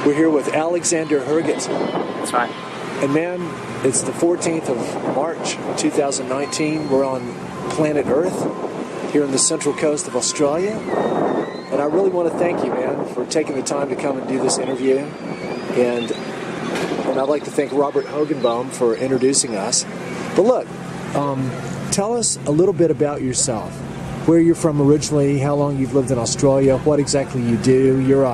We're here with Alexander Herget. That's right. And man, it's the 14th of March, 2019. We're on planet Earth here on the central coast of Australia. And I really want to thank you, man, for taking the time to come and do this interview. And I'd like to thank Robert Hogenbaum for introducing us. But look, tell us a little bit about yourself. Where you're from originally, how long you've lived in Australia, what exactly you do. You're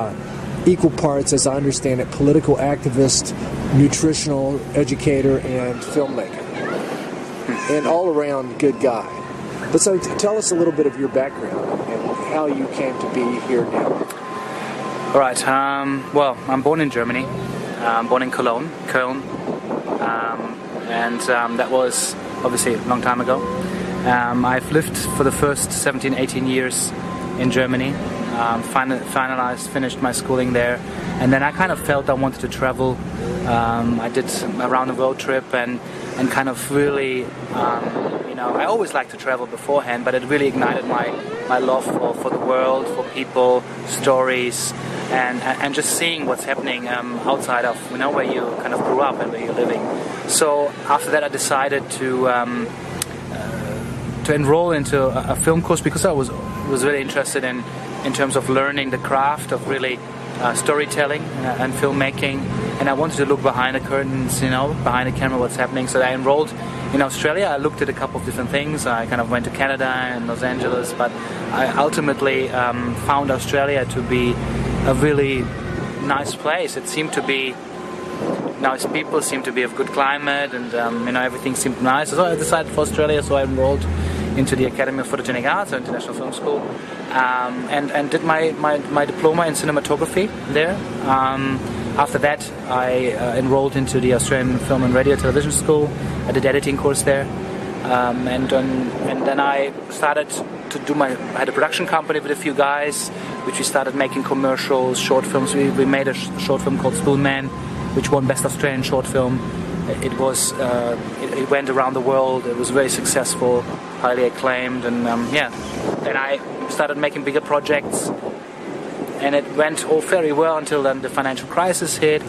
equal parts, as I understand it, political activist, nutritional educator, and filmmaker. And all around good guy. But so tell us a little bit of your background and how you came to be here now. All right. Well, I'm born in Germany. I'm born in Köln. And that was obviously a long time ago. I've lived for the first 17, 18 years in Germany. Finished my schooling there, and then I kind of felt I wanted to travel. I did a round the world trip and kind of really, I always liked to travel beforehand, but it really ignited my love for the world, for people, stories, and just seeing what's happening outside of where you kind of grew up and where you're living. So after that, I decided to enroll into a film course because I was really interested in terms of learning the craft of really storytelling and filmmaking, and I wanted to look behind the curtains, behind the camera, what's happening. So I enrolled in Australia. I looked at a couple of different things. I kind of went to Canada and Los Angeles, but I ultimately found Australia to be a really nice place. It seemed to be nice people, seemed to be of good climate, and everything seemed nice. So I decided for Australia, so I enrolled into the Academy of Photogenic Arts, an international film school, and did my diploma in cinematography there. After that, I enrolled into the Australian Film and Radio Television School. I did editing course there, and then I started to do I had a production company with a few guys, which we started making commercials, short films. We made a short film called Spoonman, which won Best Australian Short Film. It went around the world. It was very successful, highly acclaimed, and Then I started making bigger projects, and it went all very well until then the financial crisis hit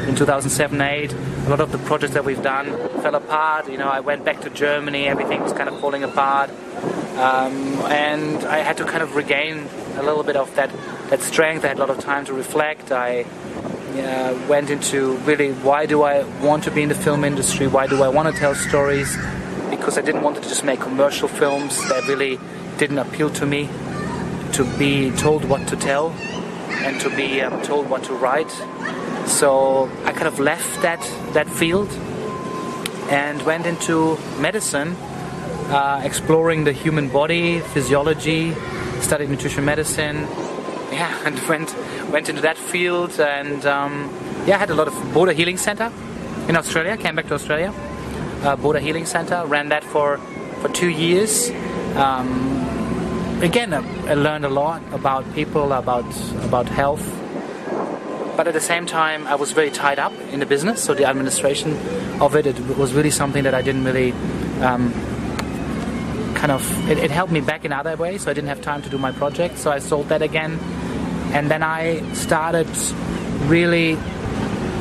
in 2007-8. A lot of the projects that we've done fell apart. I went back to Germany. Everything was kind of falling apart, and I had to kind of regain a little bit of that strength. I had a lot of time to reflect. I went into really, why do I want to be in the film industry? Why do I want to tell stories? Because I didn't want to just make commercial films that really didn't appeal to me, to be told what to tell and to be told what to write. So I kind of left that field and went into medicine, exploring the human body, physiology, studied nutrition medicine. And went into that field, and I had a lot of Border Healing Center in Australia. Came back to Australia, Border Healing Center. Ran that for 2 years. Again, I learned a lot about people, about health. But at the same time, I was very tied up in the business, so the administration of it was really something that I didn't really. It held me back in other ways, so I didn't have time to do my project, so I sold that again. And then I started really,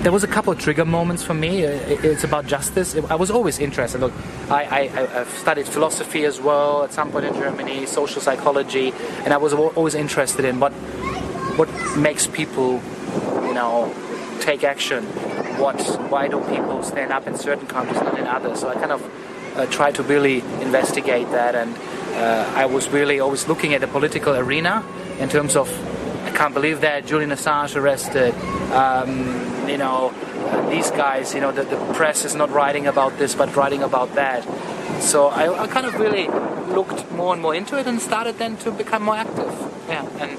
there was a couple of trigger moments for me. It's about justice. I was always interested. Look, I've studied philosophy as well at some point in Germany, social psychology, and I was always interested in what makes people, take action. Why do people stand up in certain countries, not in others? So I kind of tried to really investigate that, and I was really always looking at the political arena in terms of, I can't believe that Julian Assange arrested, these guys, the press is not writing about this but writing about that. So I kind of really looked more and more into it and started then to become more active, and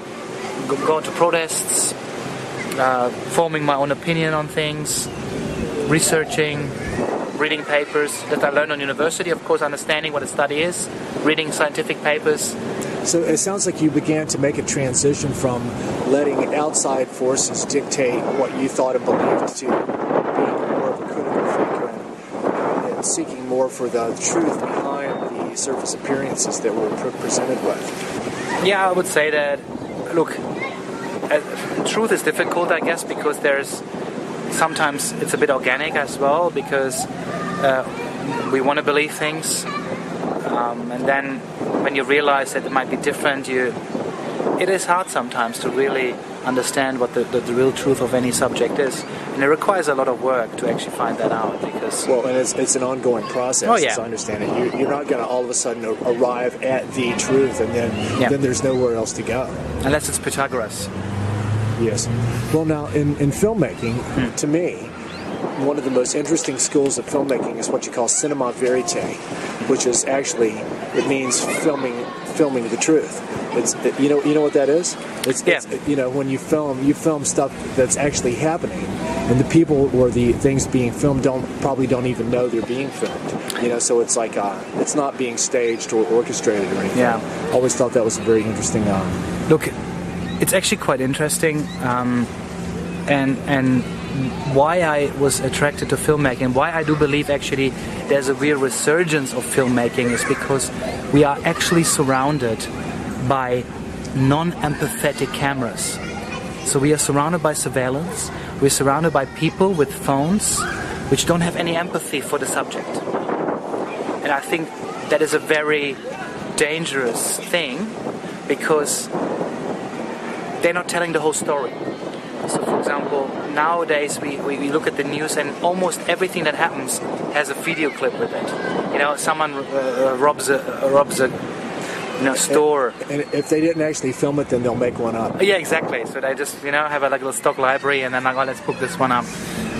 go to protests, forming my own opinion on things, researching, reading papers that I learned on university, of course, understanding what a study is, reading scientific papers. So it sounds like you began to make a transition from letting outside forces dictate what you thought and believed to being more of a critical thinker and seeking more for the truth behind the surface appearances that we're presented with. Yeah, I would say that, look, truth is difficult, I guess, because sometimes it's a bit organic as well, because we want to believe things, and then when you realize that it might be different, it is hard sometimes to really understand what the real truth of any subject is, and it requires a lot of work to actually find that out. Because and it's an ongoing process. Oh, yeah. As I understand it, you're not going to all of a sudden arrive at the truth, and then there's nowhere else to go, unless it's Pythagoras. Yes. Well, now in filmmaking, to me, one of the most interesting schools of filmmaking is what you call cinema verite, which is actually, it means filming the truth. You know what that is? It's when you film stuff that's actually happening, and the people or the things being filmed probably don't even know they're being filmed. So it's like it's not being staged or orchestrated or anything. Yeah. I always thought that was a very interesting. Look, it's actually quite interesting, and why I was attracted to filmmaking, why I do believe actually there's a real resurgence of filmmaking, is because we are actually surrounded by non-empathetic cameras. So we are surrounded by surveillance, we're surrounded by people with phones which don't have any empathy for the subject. And I think that is a very dangerous thing, because they're not telling the whole story. So for example, nowadays we look at the news, and almost everything that happens has a video clip with it. Someone robs a store. And if they didn't actually film it, then they'll make one up. Yeah, exactly. So they just have a little stock library, and then let's put this one up.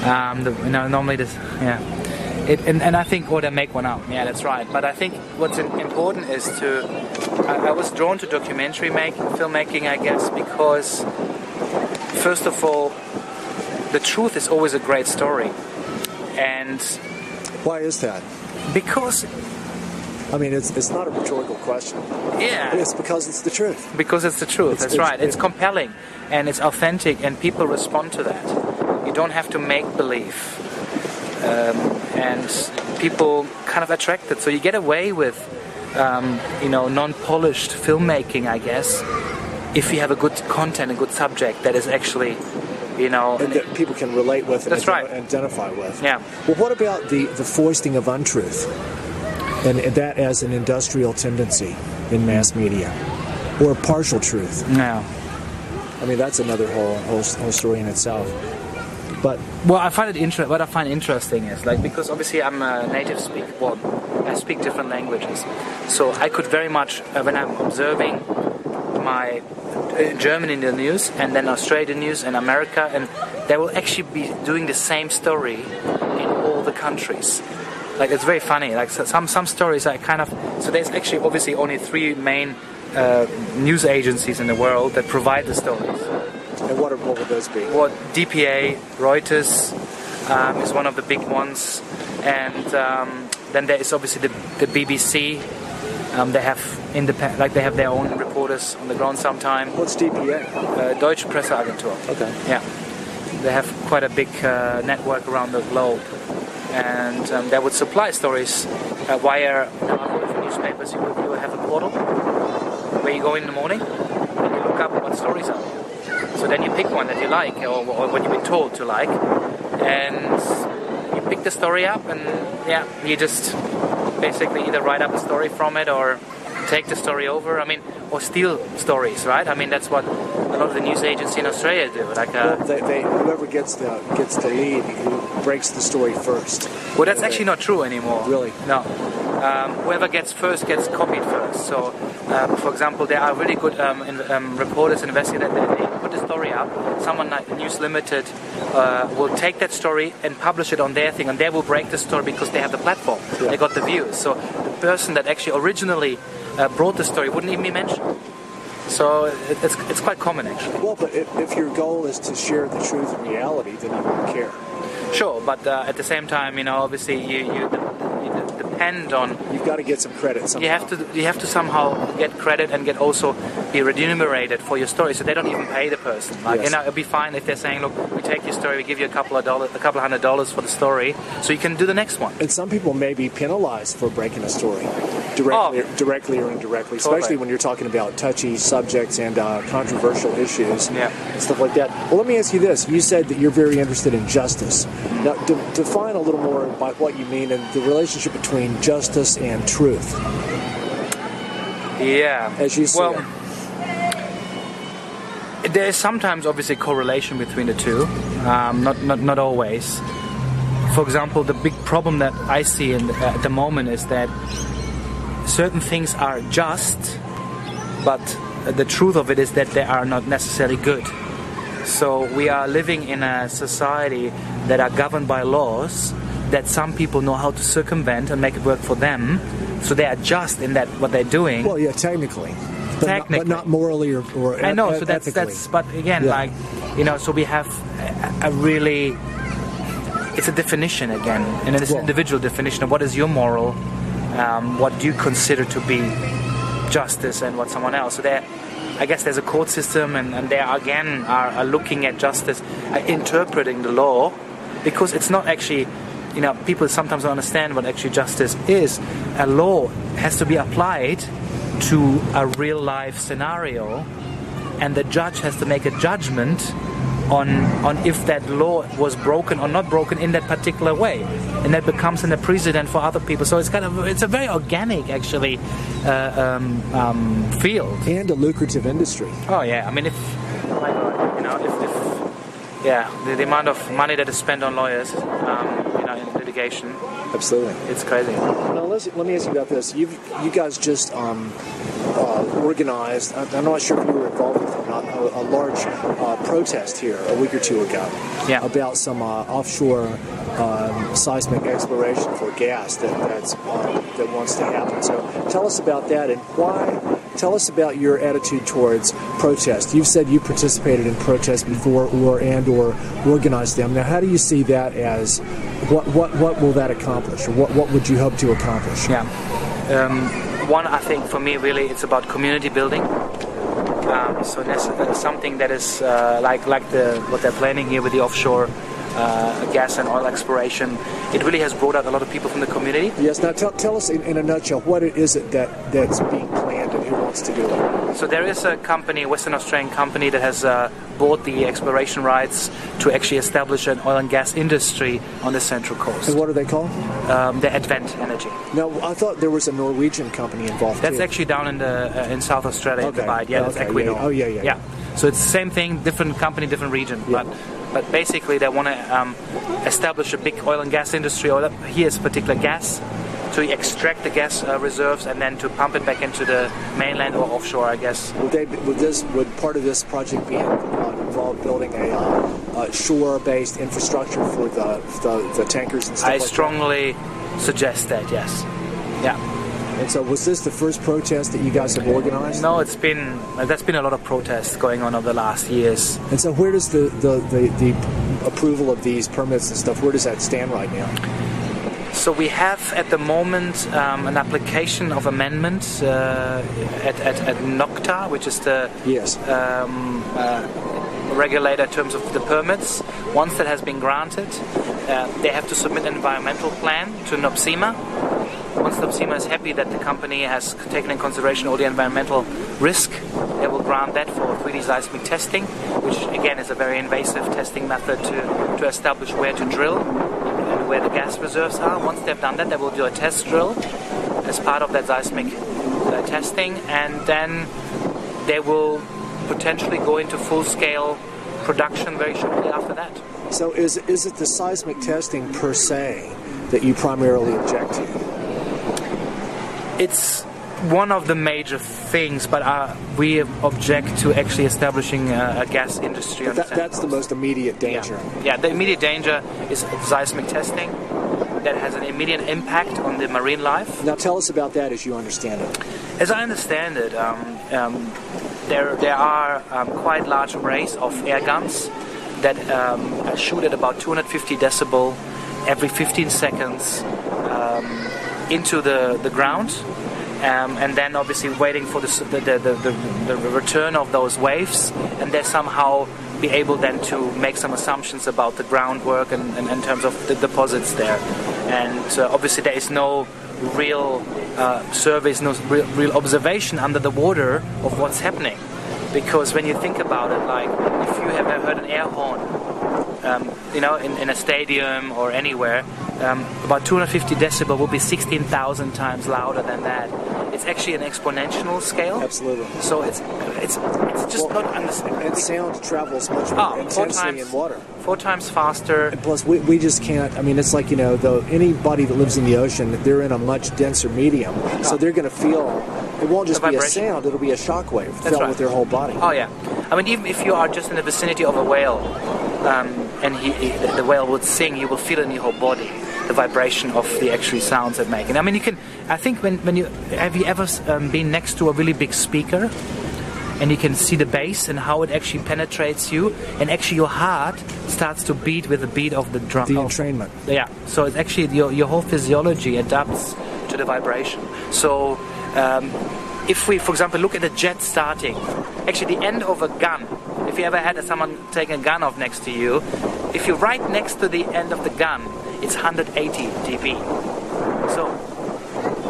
Normally this, and I think, or they make one up. Yeah, that's right. But I think what's important is I was drawn to documentary filmmaking, I guess, because first of all, the truth is always a great story. And why is that? Because it's not a rhetorical question. Yeah. It's because it's the truth. Because it's the truth, that's right. It's compelling, and it's authentic, and people respond to that. You don't have to make believe. And people kind of attract it. So you get away with, non-polished filmmaking, I guess, if you have a good content, a good subject that is actually, and that people can relate with and identify with. Yeah. Well, what about the foisting of untruth, and that as an industrial tendency in mass media, or partial truth? No. That's another whole story in itself. But I find what I find interesting is because obviously I'm a native speaker. Well, I speak different languages, so I could very much when I'm observing my German in the news, and then Australian news, and America, and they will actually be doing the same story in all the countries. It's very funny. Some stories are so there's actually obviously only 3 main news agencies in the world that provide the stories. And what would those be? DPA, Reuters is one of the big ones, and then there is obviously the BBC. They have they have their own reporters on the ground sometimes. What's DPA? Deutsche Presseagentur. Okay. Yeah, they have quite a big network around the globe, and they would supply stories via newspapers. You will have a portal where you go in the morning and you look up what stories are. So then you pick one that you like, or what you've been told to like, and you pick the story up, and you just basically either write up a story from it, or take the story over. Or steal stories, right? That's what a lot of the news agencies in Australia do. Whoever gets the lead, who breaks the story first. Well, that's actually not true anymore. Really? No. Whoever gets first gets copied first. So, for example, there are really good reporters and investigators. They put the story up. Someone like News Limited will take that story and publish it on their thing, and they will break the story because they have the platform. Yeah. They got the views. So the person that actually originally brought the story wouldn't even be mentioned. So it's quite common, actually. Well, but if your goal is to share the truth and reality, then you won't care. Sure, but at the same time, obviously you depend on. You've got to get some credit somehow. You have to somehow get credit and also be remunerated for your story. So they don't even pay the person. It'd be fine if they're saying, look, we take your story, we give you a couple of $100 for the story, so you can do the next one. And some people may be penalized for breaking a story. directly or indirectly, especially when you're talking about touchy subjects and controversial issues and stuff like that. Well, let me ask you this. You said that you're very interested in justice. Now, define a little more by what you mean and the relationship between justice and truth. Yeah. As you see it. There is sometimes obviously correlation between the two, not always. For example, the big problem that I see at the moment is that certain things are just, but the truth of it is that they are not necessarily good. So we are living in a society that are governed by laws that some people know how to circumvent and make it work for them. So they are just in that what they're doing. Well, yeah, technically. But not morally or I know, so ethically. that's but again, like, you know, so we have a really, it's a definition again, and it's an individual definition of what is your moral, what do you consider to be justice, and what someone else. So there, I guess there's a court system, and they again are looking at justice, interpreting the law, because it's not actually, you know, people sometimes don't understand what actually justice is. A law has to be applied to a real life scenario, and the judge has to make a judgment on if that law was broken or not broken in that particular way, and that becomes a precedent for other people. So it's a very organic actually field and a lucrative industry. Oh yeah, I mean if the amount of money that is spent on lawyers, in litigation. Absolutely, it's crazy. Now let me ask you about this. You guys just organized. I'm not sure if you were involved with it or not. A large protest here a week or two ago about some offshore seismic exploration for gas that wants to happen. So tell us about that and why. Tell us about your attitude towards protest. You've said you participated in protests before, or organized them. Now, how do you see that as? What will that accomplish, or what would you hope to accomplish? Yeah. One, I think for me, really, it's about community building. So that's something that is like what they're planning here with the offshore gas and oil exploration. It really has brought out a lot of people from the community. Yes. Now tell us in a nutshell, what is it that's being planned and who wants to do it? So there is a company, a Western Australian company, that has bought the exploration rights to actually establish an oil and gas industry on the Central Coast. And what are they called? The Advent Energy. Now, I thought there was a Norwegian company involved. That's too. actually down in South Australia. Okay. That's Equinor. Yeah. Oh, yeah. So it's the same thing, different company, different region. Yeah. But basically they want to establish a big oil and gas industry, or here's particular gas, to extract the gas reserves and then to pump it back into the mainland or offshore, I guess. Would part of this project be involve building a shore-based infrastructure for the tankers and stuff I like strongly suggest that, yes. Yeah. And so was this the first protest that you guys have organized? No, that's been a lot of protests going on over the last years. And so where does the approval of these permits and stuff, where does that stand right now? So we have at the moment an application of amendment at NOCTA, which is the regulator in terms of the permits. Once that has been granted, they have to submit an environmental plan to NOPSEMA. Once NOPSEMA is happy that the company has taken in consideration all the environmental risk, they will grant that for 3D seismic testing, which again is a very invasive testing method to establish where to drill and where the gas reserves are. Once they've done that, they will do a test drill as part of that seismic testing, and then they will potentially go into full-scale production very shortly after that. So is it the seismic testing per se that you primarily object to? It's one of the major things, but we object to actually establishing a gas industry. That's the most immediate danger. Yeah, the immediate danger is seismic testing. That has an immediate impact on the marine life. Now tell us about that as you understand it. As I understand it, there are quite large arrays of air guns that shoot at about 250 decibel every 15 seconds into the ground, and then obviously waiting for the return of those waves, and they somehow be able then to make some assumptions about the groundwork and in terms of the deposits there. And obviously there is no real surveys, no real observation under the water of what's happening. Because when you think about it, like if you have ever heard an air horn, in a stadium or anywhere, about 250 decibel will be 16,000 times louder than that. It's actually an exponential scale. Absolutely. So it's just not understandable. And sound travels much more intensely in water. 4 times faster. And plus, we just can't. I mean, it's like anybody that lives in the ocean, they're in a much denser medium, so they're going to feel. It won't just be a sound; it'll be a shockwave felt with their whole body. Oh yeah. I mean, even if you are just in the vicinity of a whale, and the whale would sing, you will feel it in your whole body, the vibration of the actual sounds it makes. And I mean, you can. I think when you have you ever been next to a really big speaker, and you can see the bass and how it actually penetrates you, and actually your heart starts to beat with the beat of the drum. The entrainment. Yeah. So it's actually your whole physiology adapts to the vibration. So. If we, for example, look at the jet starting, actually the end of a gun, if you ever had someone take a gun off next to you, if you're right next to the end of the gun, it's 180 dB. So,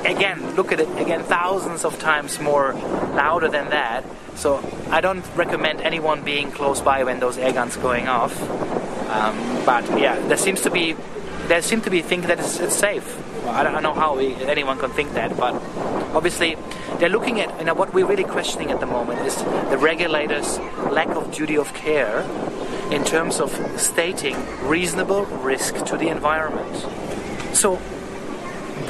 again, look at it, again, thousands of times more louder than that. So, I don't recommend anyone being close by when those air guns going off. But yeah, there seem to be think that it's safe. Well, I don't know how anyone can think that, but obviously they're looking at, what we're really questioning at the moment is the regulators' lack of duty of care in terms of stating reasonable risk to the environment. So,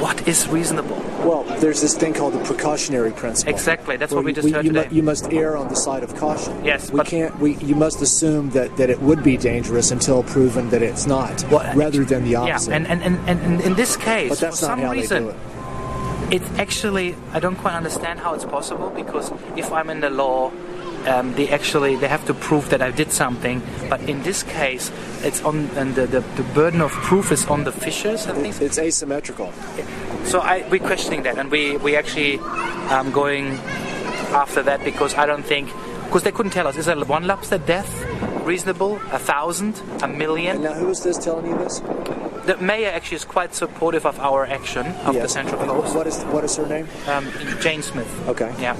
what is reasonable? Well, there's this thing called the precautionary principle. Exactly, that's what we just heard today. You must err on the side of caution. Yes, you must assume that it would be dangerous until proven that it's not, rather than the opposite. Yeah, and in this case, but that's for not some how reason, they do it. It's actually, I don't quite understand how it's possible, because if I'm in the law, they have to prove that I did something, but in this case it's on, and the burden of proof is on the fishers and things. It's asymmetrical. So we're questioning that, and we actually going after that, because I don't think, because they couldn't tell us, is a one lobster death reasonable, 1,000, 1,000,000? And now who is this telling you this? The mayor actually is quite supportive of our action of the Central Coast. What is her name? Jane Smith. Okay. Yeah.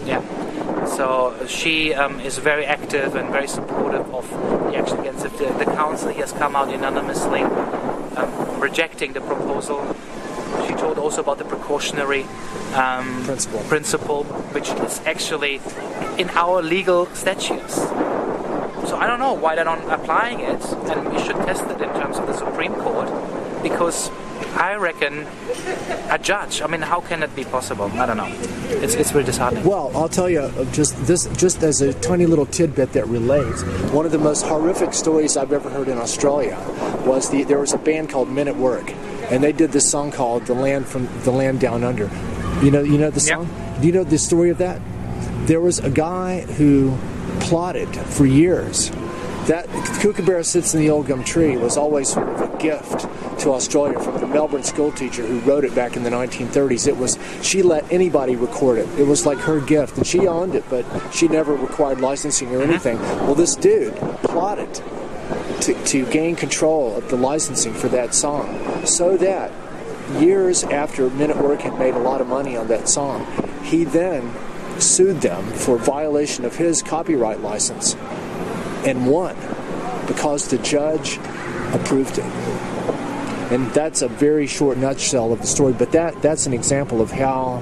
So she is very active and very supportive of the action against it. The council has come out unanimously rejecting the proposal. She told also about the precautionary principle, which is actually in our legal statutes. So I don't know why they're not applying it, and we should test it in terms of the Supreme Court, because I reckon a judge, I mean, how can it be possible? I don't know. It's really disheartening. Well, I'll tell you, just as a tiny little tidbit that relates, one of the most horrific stories I've ever heard in Australia was there was a band called Men at Work, and they did this song called "The Land Down Under." You know the song? Yep. Do you know the story of that? There was a guy who plotted for years. That Kookaburra Sits in the Old Gum Tree was always sort of a gift to Australia from the Melbourne school teacher who wrote it back in the 1930s. She let anybody record it. It was like her gift, and she owned it, but she never required licensing or anything. Well, this dude plotted to gain control of the licensing for that song, so that years after Men at Work had made a lot of money on that song, he then sued them for violation of his copyright license and won, because the judge approved it. And that's a very short nutshell of the story, but that's an example of how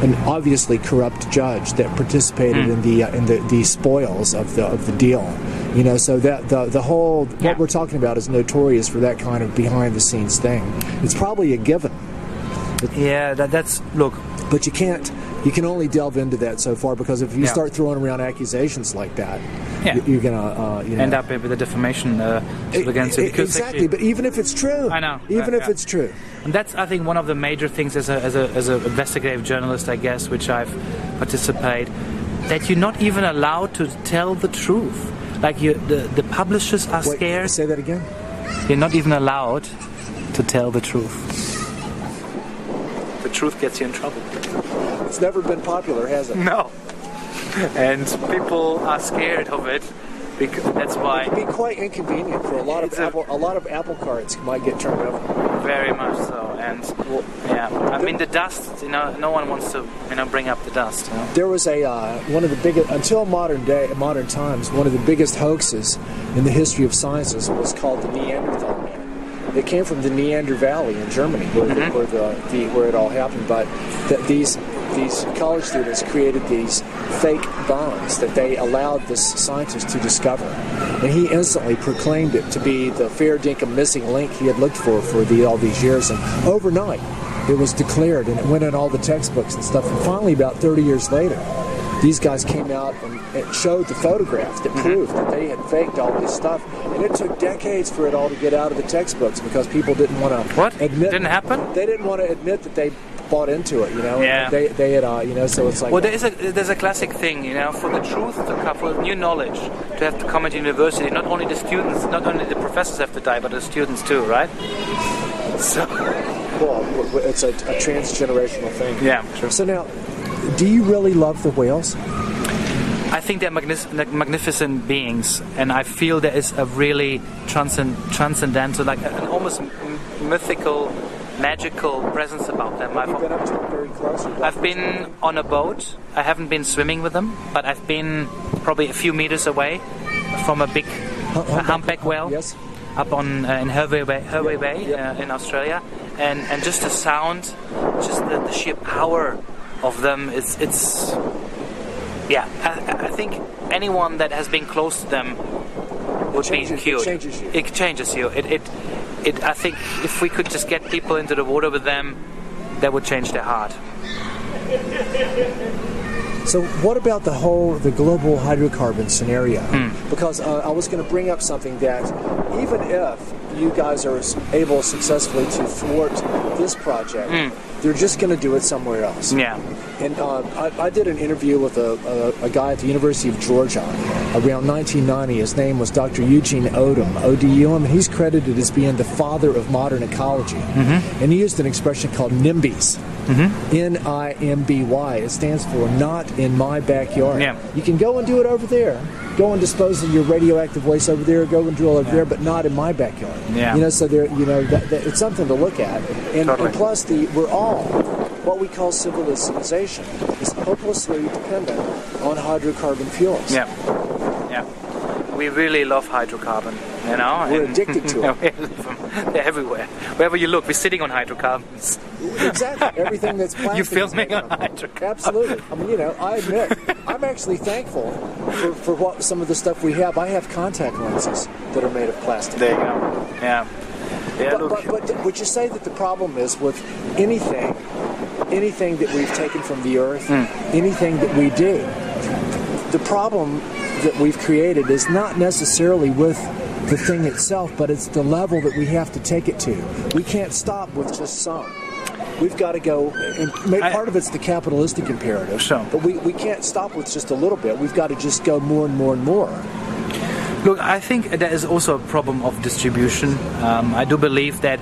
an obviously corrupt judge that participated in the spoils of the deal. So that the whole what we're talking about is notorious for that kind of behind the scenes thing. It's probably a given. That's look. But you can only delve into that so far, because if you start throwing around accusations like that, you're gonna end up with a defamation against it. Exactly, but even if it's true, I know. Even if it's true, and that's, I think, one of the major things as a investigative journalist, I guess, which I've participated, that you're not even allowed to tell the truth. Like the publishers are scared. Say that again. You're not even allowed to tell the truth. The truth gets you in trouble. It's never been popular, has it? No. And people are scared of it, because that's why. It can be quite inconvenient for a lot of apple carts might get turned over. Very much so, and I mean the dust. No one wants to bring up the dust. There was one of the biggest, until modern times, one of the biggest hoaxes in the history of sciences was called the Neanderthal man. It came from the Neander Valley in Germany, where it all happened. But these college students created these fake bones that they allowed this scientist to discover, and he instantly proclaimed it to be the fair dinkum missing link he had looked for all these years. And overnight, it was declared, and it went in all the textbooks and stuff. And finally, about 30 years later, these guys came out and it showed the photographs that proved that they had faked all this stuff. And it took decades for it all to get out of the textbooks because people didn't want to admit. Didn't happen? They didn't want to admit that they bought into it, Yeah. They had, so it's like. Well, there's a classic thing, for the truth to come, for new knowledge to have to come into university. Not only the students, not only the professors have to die, but the students too, right? So. Well, it's a transgenerational thing. Yeah, sure. So now, do you really love the whales? I think they're magnificent beings, and I feel there is a really transcendental, like an almost mythical, magical presence about them. You've been up to them very close. I've been on a boat. I haven't been swimming with them, but I've been probably a few meters away from a big humpback whale. Yes. Up on in Herget Bay in Australia, and just the sound, just the sheer power of them. I think anyone that has been close to them would be cured. It changes you. I think if we could just get people into the water with them, that would change their heart. So what about the global hydrocarbon scenario? Because I was going to bring up something that even if you guys are able successfully to thwart this project, they're just going to do it somewhere else. Yeah. And I did an interview with a guy at the University of Georgia around 1990. His name was Dr. Eugene Odum, O-D-U-M, and he's credited as being the father of modern ecology. And he used an expression called NIMBYs. N-I-M-B-Y. It stands for not in my backyard. Yeah. You can go and do it over there. Go and dispose of your radioactive waste over there. Go and drill over there, but not in my backyard. Yeah. So there, it's something to look at. And, Totally. and plus, we're all what we call civilization is hopelessly dependent on hydrocarbon fuels. Yeah. We really love hydrocarbon, We're addicted to it. They're everywhere. Wherever you look, we're sitting on hydrocarbons. Exactly. Everything that's plastic. You filming on hydrocarbons. Absolutely. I mean, I admit, I'm actually thankful for what some of the stuff we have. I have contact lenses that are made of plastic. There you go. Yeah. But would you say that the problem is with anything that we've taken from the earth, anything that we do, the problem that we've created is not necessarily with the thing itself, but it's the level that we have to take it to. We can't stop with just some. We've got to go, and part of it's the capitalistic imperative, Sure. but we can't stop with just a little bit. We've got to just go more and more and more. Look, I think there is also a problem of distribution. I do believe that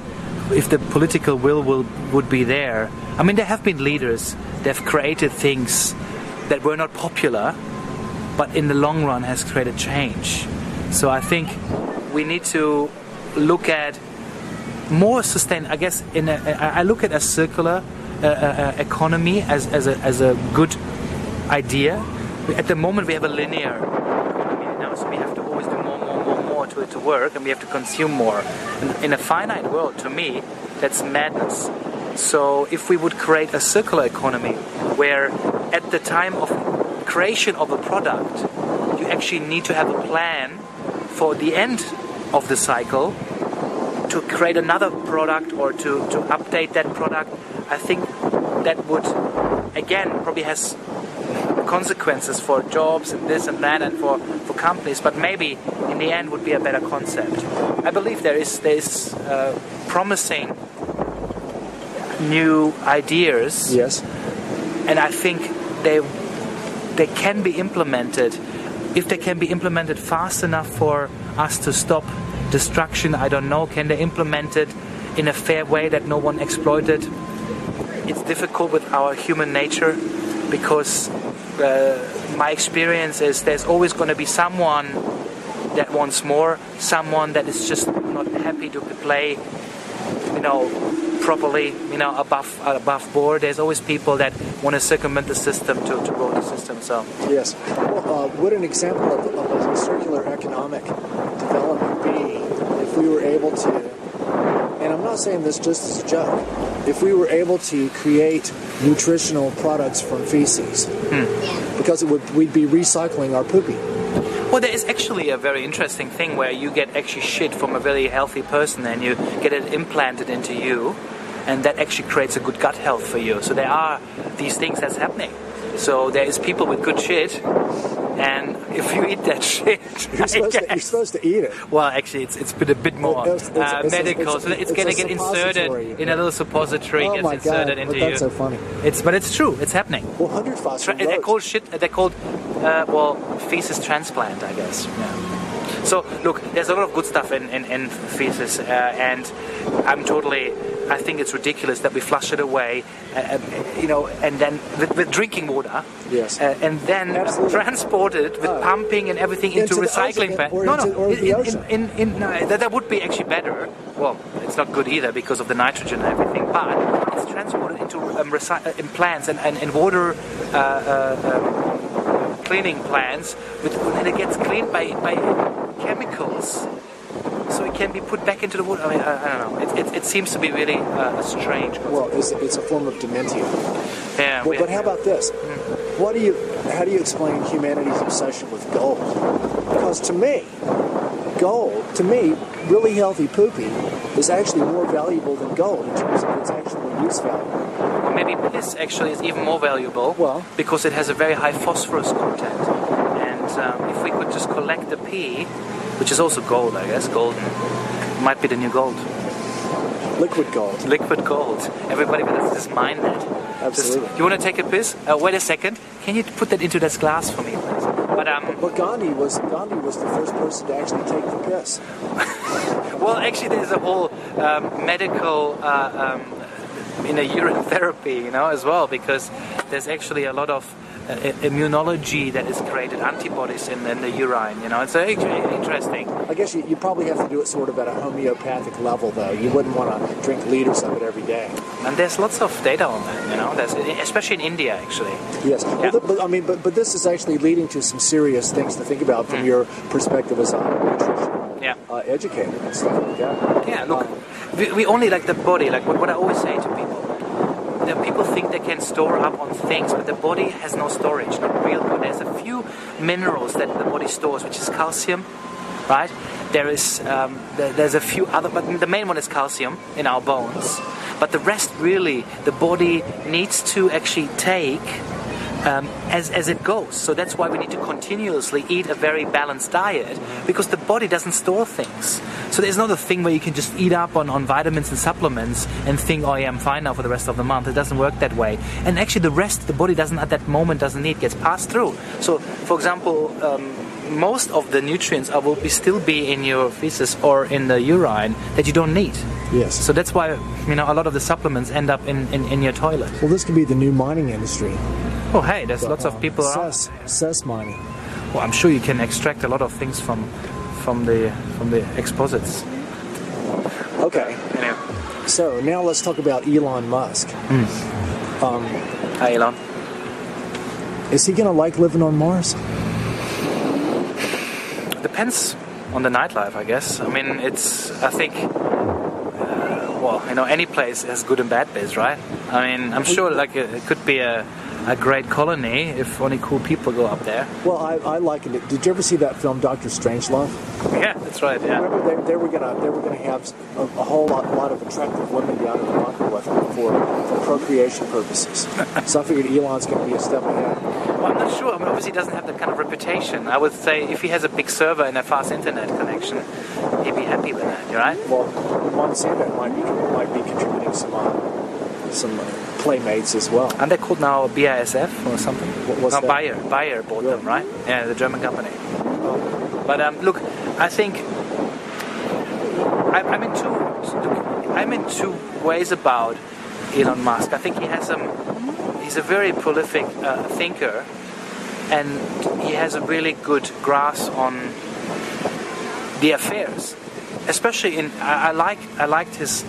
if the political will would be there, I mean, there have been leaders that have created things that were not popular, but in the long run has created change. So I think we need to look at more sustain. I guess I look at a circular economy as a good idea. At the moment, we have a linear economy now, so we have to always do more to it to work, and we have to consume more. And in a finite world, to me, that's madness. So if we would create a circular economy where at the time of creation of a product, you actually need to have a plan for the end of the cycle to create another product or to update that product. I think that would, again, probably has consequences for jobs and this and that and for companies, but maybe in the end would be a better concept. I believe there is promising new ideas. Yes. And I think they can be implemented. If they can be implemented fast enough for us to stop destruction, I don't know. Can they implement it in a fair way that no one exploited? It's difficult with our human nature because my experience is there's always going to be someone that wants more, someone that is just not happy to play properly, above board. There's always people that want to circumvent the system to grow the system. So yes. Well, would an example of a circular economic development be if we were able to, and I'm not saying this just as a joke, if we were able to create nutritional products from feces, because we'd be recycling our poopy. Well, there is actually a very interesting thing where you get actually shit from a very healthy person and you get it implanted into you, and that actually creates a good gut health for you. So there are these things that's happening. So there is people with good shit, and if you eat that shit, you're supposed to eat it. Well, actually, it's been a bit more medical. So it's going to get inserted in a little suppository. Oh my God! Into That's you. So funny. But it's true. It's happening. Well, 100 phosphate. They're called shit. They're called feces transplant, I guess. Yeah. So look, there's a lot of good stuff in feces, and I think it's ridiculous that we flush it away, and then with drinking water, yes, and then transport it with pumping and everything into recycling plants. That would be actually better. Well, it's not good either because of the nitrogen and everything, but it's transported into in plants and water cleaning plants, and it gets cleaned by chemicals. So it can be put back into the water. I mean, I don't know. It seems to be really strange. Well, it's a form of dementia. Yeah. Well, but how about this? How do you explain humanity's obsession with gold? Because to me, really healthy poopy is actually more valuable than gold in terms of its actual use value. Well, maybe piss actually is even more valuable. Well, because it has a very high phosphorus content, and if we could just collect the pee, which is also gold, I guess. Golden. Might be the new gold. Liquid gold. Liquid gold. Everybody has this mind net. Absolutely. You want to take a piss? Wait a second. Can you put that into this glass for me, please? But Gandhi was the first person to actually take the piss. Well, actually, there's a whole medical urine therapy, as well, because there's actually a lot of immunology that is created, antibodies in the urine, It's actually interesting. I guess you probably have to do it sort of at a homeopathic level, though. You wouldn't want to drink liters of it every day. And there's lots of data on that, There's, especially in India, actually. Yes. Yeah. Well, but this is actually leading to some serious things to think about from your perspective as a nutritional educator and stuff like that. Yeah, look, we only like the body, like what I always say to people. People think they can store up on things, but the body has no storage, not real good. There's a few minerals that the body stores, which is calcium, right? There's a few other, but the main one is calcium in our bones. But the rest, really, the body needs to actually take as it goes. So that's why we need to continuously eat a very balanced diet, because the body doesn't store things. So there's not a thing where you can just eat up on vitamins and supplements and think, oh yeah, I'm fine now for the rest of the month. It doesn't work that way. And actually the rest, the body doesn't at that moment doesn't need, gets passed through. So for example, most of the nutrients will still be in your feces or in the urine that you don't need. Yes. So that's why a lot of the supplements end up in your toilet. Well, this could be the new mining industry. Oh, hey, there's lots of people around. Cess mining. Well, I'm sure you can extract a lot of things from the exposits. Okay. Anyway. So now let's talk about Elon Musk. Hi, Elon. Is he going to like living on Mars? Depends on the nightlife, I guess. I mean, I think, any place has good and bad bits, right? I mean, I'm sure it could be a great colony if only cool people go up there. Well, I likened it. Did you ever see that film Dr. Strangelove? Yeah, that's right. Yeah. Remember they were gonna have a whole lot of attractive women down in the bunker with them for procreation purposes. So I figured Elon's going to be a step ahead. Well, I'm not sure. I mean, obviously, he doesn't have that kind of reputation. I would say if he has a big server and a fast internet connection, he'd be happy with that. You right? Well, Monsanto might be contributing some playmates as well. And they're called now BASF or something. What's that? Bayer bought them, right? Yeah, the German company. Oh. But look, I think I'm in two ways about Elon Musk. I think he's a very prolific thinker, and he has a really good grasp on the affairs. Especially I liked his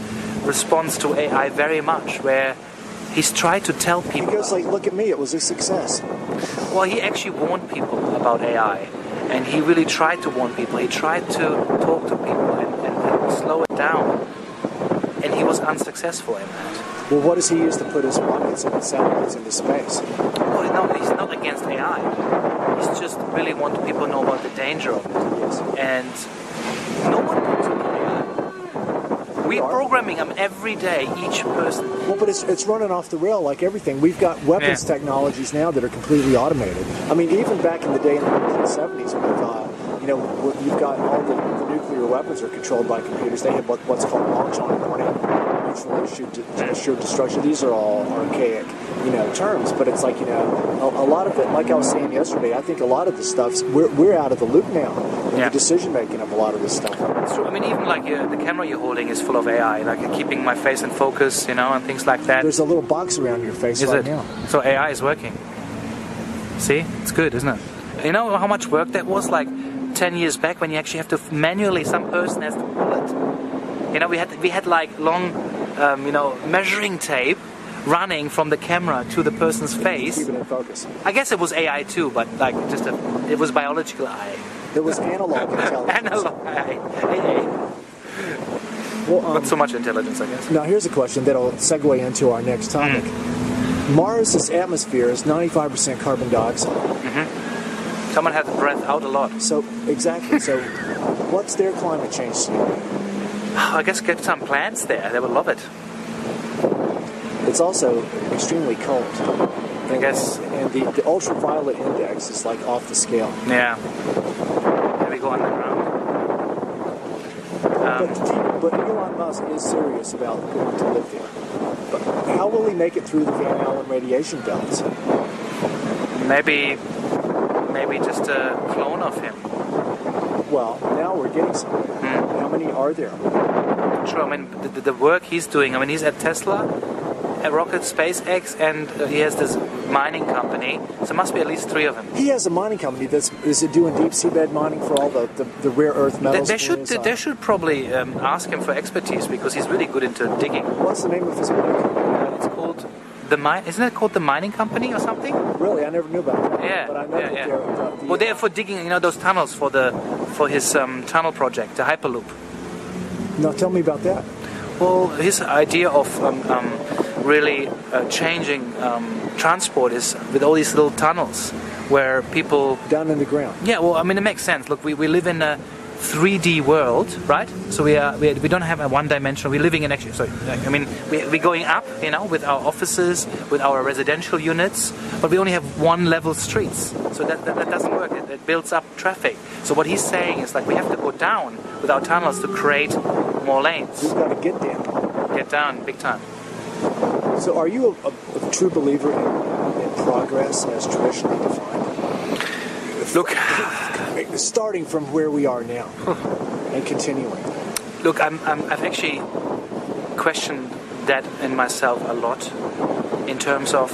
responds to AI very much, where he's tried to tell people. He goes like, "Look at me, it was a success." Well, he actually warned people about AI, and he really tried to warn people. He tried to talk to people and slow it down, and he was unsuccessful in that. Well, what does he use to put his rockets and his satellites into space? Well, no, he's not against AI. He's just really want people to know about the danger of it. Yes. And no one knows about AI. We're programming them every day, each person. Well, but it's running off the rail like everything. We've got weapons technologies now that are completely automated. I mean, even back in the day in the 1970s, when you've got all the nuclear weapons are controlled by computers. They have what's called launch-on warning, mutual assured destruction. These are all archaic, terms. But it's like, a lot of it, like I was saying yesterday, I think a lot of the stuff's, we're out of the loop now in the decision-making of a lot of this stuff. It's true. I mean, even like the camera you're holding is full of AI, like keeping my face in focus, and things like that. There's a little box around your face now. So AI is working. See? It's good, isn't it? You know how much work that was, like 10 years back, when you actually have to manually, some person has to pull it. We had like long, measuring tape running from the camera to the person's face. Keep it in focus. I guess it was AI too, but like it was biological AI. There was analog intelligence. Analog AI. Well, not so much intelligence, I guess. Now here's a question that'll segue into our next topic. Mars' atmosphere is 95% carbon dioxide. Someone had to breathe out a lot. So, exactly. So, what's their climate change scenario? I guess get some plants there. They would love it. It's also extremely cold. I guess. And the ultraviolet index is like off the scale. Yeah. There we go underground. But Elon Musk is serious about going to live there. But how will he make it through the Van Allen radiation belts? Maybe just a clone of him. Well, now we're getting somewhere. How many are there? Sure, I mean, the work he's doing, I mean, he's at Tesla, at Rocket, SpaceX, and he has this mining company, so there must be at least 3 of them. He has a mining company is it doing deep seabed mining for all the rare earth metals? They should probably ask him for expertise, because he's really good into digging. What's the name of his mining company? It's called isn't it called the Mining Company or something? Really, I never knew about that. Yeah, but I know well, they're for digging, those tunnels for his tunnel project, the Hyperloop. Now, tell me about that. Well, his idea of really changing transport is with all these little tunnels where people down in the ground. Yeah, well, I mean, it makes sense. Look, we live in a 3D world, right? So we don't have a one-dimensional. We're living in we're going up, with our offices, with our residential units, but we only have one-level streets. So that doesn't work. It builds up traffic. So what he's saying is like we have to go down with our tunnels to create more lanes. We've got to get down. Get down, big time. So are you a true believer in progress as traditionally defined? Look, starting from where we are now and continuing. Look, I've actually questioned that in myself a lot, in terms of